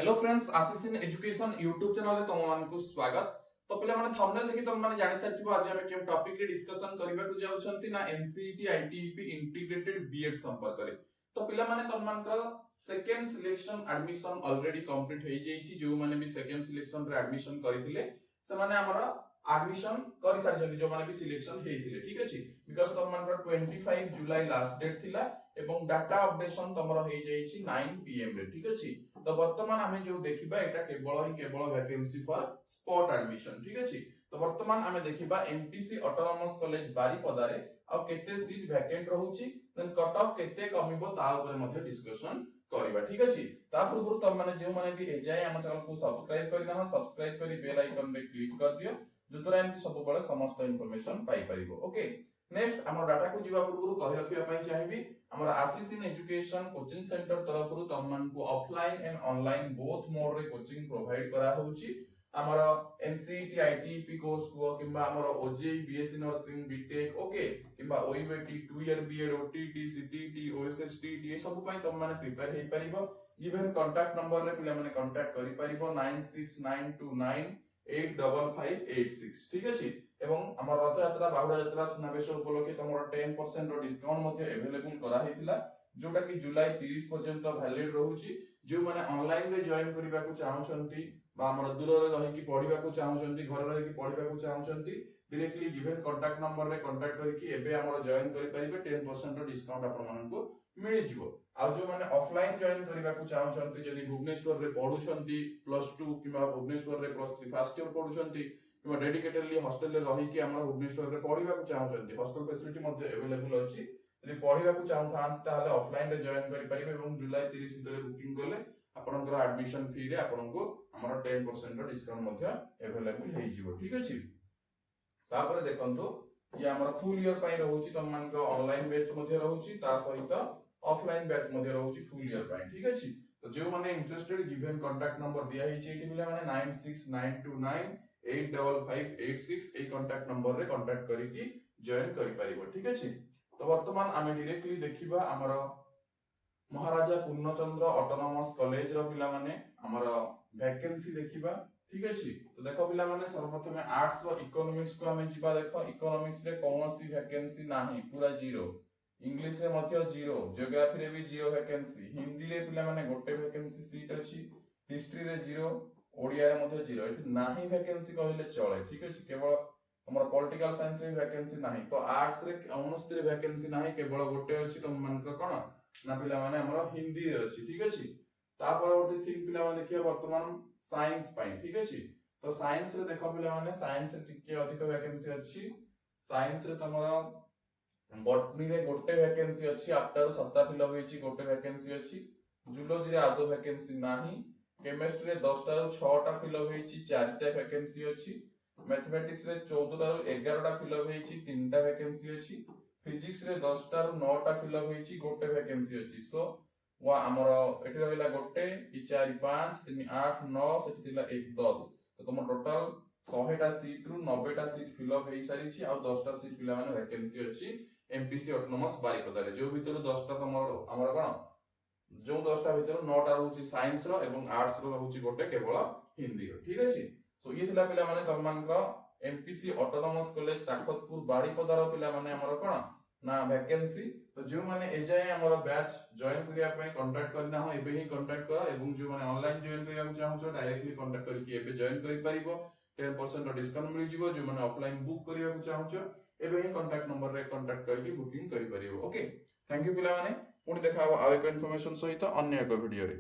Hello friends, Ashish in education YouTube channel रे तुम मान को स्वागत। तो पिला माने थंबनेल देखि तुम माने जानि सारथिबो आज हम केम टॉपिक रे डिस्कशन करबा को जाउछंती ना एनसीईटी आईटीईपी इंटीग्रेटेड बीएड संपर्क रे। तो पिला माने तुम मान का second selection admission already complete हो जाईची। जो माने भी सेकंड सिलेक्शन रे एडमिशन करिथिले से माने हमरा एडमिशन करि सारछंती। जो माने भी सिलेक्शन हेइथिले, ठीक अछि, बिकॉज़ तुम मान का 25 जुलाई लास्ट डेट थिला एवं डाटा अपडेशन तमरो हे जाईची 9 पीएम रे, ठीक अछि। तो वर्तमान हमें जो देखिबा एटा केवल वैकेंसी फॉर स्पॉट एडमिशन, ठीक अछि। तो वर्तमान हमें देखिबा एमपीसी ऑटोनोमस कॉलेज बारीपदा रे आ केते सीट वैकेंट रहउची, देन कट ऑफ केते कमिबो ता ऊपर मध्ये डिस्कशन करबा, ठीक अछि। ता पूर्व तुम माने जे माने भी एजाय हम चैनल को सब्सक्राइब करि दहन, सब्सक्राइब करी बेल आइकन पे क्लिक कर दियो, जतरा एमती सब बळे समस्त इंफॉर्मेशन पाई परिबो। ओके, नेक्स्ट हमर डाटा को जीवा पूर्व कहि रखिया पई चाहिबी हमर Ashish in education coaching centre तरफ रु तमन को offline and online both mode रे कोचिंग प्रोवाइड करा होउची। हमर एनसीईटी आईटीईपी कोर्स को किबा हमर OJEE BSc nursing BTech, okay, किबा OEBT 2 year BEd OTT CTT OSSTT ए सब पई तम माने प्रिपेयर हे परिबो। गिवन कांटेक्ट नंबर रे पिला माने कांटेक्ट करि परिबो 9692985586, ठीक अछि। एवं हमर रथ यात्रा बाहुडा यात्रा सुनाबेश उपलक्षे तमरो 10% रो डिस्काउंट मध्ये अवेलेबल करा हेतिला, जोटा कि जुलाई 30 पर्यंत वैलिड रहउची। जो माने ऑनलाइन रे जॉइन करिबा को चाहउछंती बा हमर दूर रे रहि कि पढिबा को चाहउछंती, घर रहि कि पढिबा को चाहउछंती, डायरेक्टली गिवन कांटेक्ट नंबर रे कांटेक्ट करि कि एबे हमर जॉइन करि परिबे। 10% रो डिस्काउंट आपन मन को मिलि जिवो। आ जो माने ऑफलाइन जॉइन करिबा को चाहउछंती, जदि भुवनेश्वर रे पढुछंती प्लस 2 किबा भुवनेश्वर रे प्लस 3 फर्स्ट ईयर पढुछंती किबा डेडिकेटेडली हॉस्टल रे रहि कि हमर भुवनेश्वर रे पढिबा को चाहउछंती, हॉस्टल फैसिलिटी मध्ये अवेलेबल अछि। यदि पढिबा को चाहउथांत ताले ऑफलाइन रे जॉइन करि परिबे एवं जुलाई 30 भितर बुकिंग करले आपनकर एडमिशन फी रे आपनको हमर 10% रो डिस्काउंट मध्ये अवेलेबल हे जिवो, ठीक अछि। तापर देखंतु ये हमर फुल ईयर पई रहउची, तम मानक ऑनलाइन बैच मध्ये रहउची, ता सहित ऑफलाइन बैच मध्ये रहउची फुल ईयर पई, ठीक अछि। तो जो माने इंटरेस्टेड गिवन कांटेक्ट नंबर दिया हिची एटी बिले माने 9692985586 ए कांटेक्ट नंबर रे कांटेक्ट करी कि जॉइन करि परिबो, ठीक अछि। तो वर्तमान आमे डायरेक्टली देखिबा हमर महाराजा पूर्णचंद्र ऑटोनोमस कॉलेज रो पिला माने हमर वैकेंसी देखिबा, ठीक अछि। तो देखो पिला माने सर्वप्रथम आर्ट्स रो इकोनॉमिक्स को हमें जिबा। देखो इकोनॉमिक्स रे कोनोसी वैकेंसी नाही, पूरा जीरो। इंग्लिश रे मध्ये जीरो, ज्योग्राफी रे भी जीरो वैकेंसी, हिंदी रे पिला माने गोटे वैकेंसी सीट अछि, हिस्ट्री रे जीरो, ओडिया रे मध्ये जीरो। एथि नाही वैकेंसी कहले चले, ठीक अछि। केवल हमर पॉलिटिकल साइंस रे वैकेंसी नाही। तो आर्ट्स रे 69 वैकेंसी नाही, केवल गोटे अछि। तो मन को कोन ना पिला माने हमर हिंदी रे अछि, ठीक अछि। ता परवर्ती थिंग पिला माने देखियो वर्तमान साइंस पई, ठीक अछि। तो साइंस रे देखो पिला माने साइंस रे टिके अधिक वैकेंसी अछि। साइंस रे तमरा बॉटनी रे गोटे वैकेंसी अछि, आफ्टर सप्ताह फिल होईची गोटे वैकेंसी अछि। जूलॉजी रे आदो वैकेंसी नाही। केमिस्ट्री रे 10 टा 6 टा फिल होईची, 4 टा वैकेंसी अछि। मैथमेटिक्स रे 14 टा 11 टा फिल होईची, 3 टा वैकेंसी अछि। फिजिक्स रे 10 टा 9 टा फिल होईची, गोटे वैकेंसी अछि। सो वा हमर एठी रहइला गोटे इ 4 5 3 8 9 सेठी दिला 1 10। तो तुम टोटल 100 टा सीट रु 90 टा सीट फिल अप हेई सारिची आ 10 टा सीट पिला माने वैकेंसी अछि एमपीसी ऑटोनोमस बारिपदा रे। जो भितर 10 टा हमर कोन जो 10 टा भितर 9 टा रहउची साइंस रो एवं आर्ट्स रो रहउची गोटे केवल हिंदी रो, ठीक अछि। सो ये थिला पिला माने तमनक एमपीसी ऑटोनोमस कॉलेज ताकतपुर बारिपदा रो पिला माने हमर कोन ना वैकेंसी। तो जो माने एजाय हमर बैच जॉइन करिया पय कांटेक्ट करना हो एबे ही कांटेक्ट कर, एवं जो माने ऑनलाइन जॉइन करिया को चाहू छ डायरेक्टली कांटेक्ट करि कि एबे जॉइन करि परिबो। 10% रो डिस्काउंट मिल जिवो। जो माने ऑफलाइन बुक करिया को चाहू छ एबे ही कांटेक्ट नंबर रे कांटेक्ट करके बुकिंग करि परिबो। ओके, थैंक यू पिला माने। पुणी देखा अब आवे को इन्फॉर्मेशन सहित अन्य एक वीडियो रे।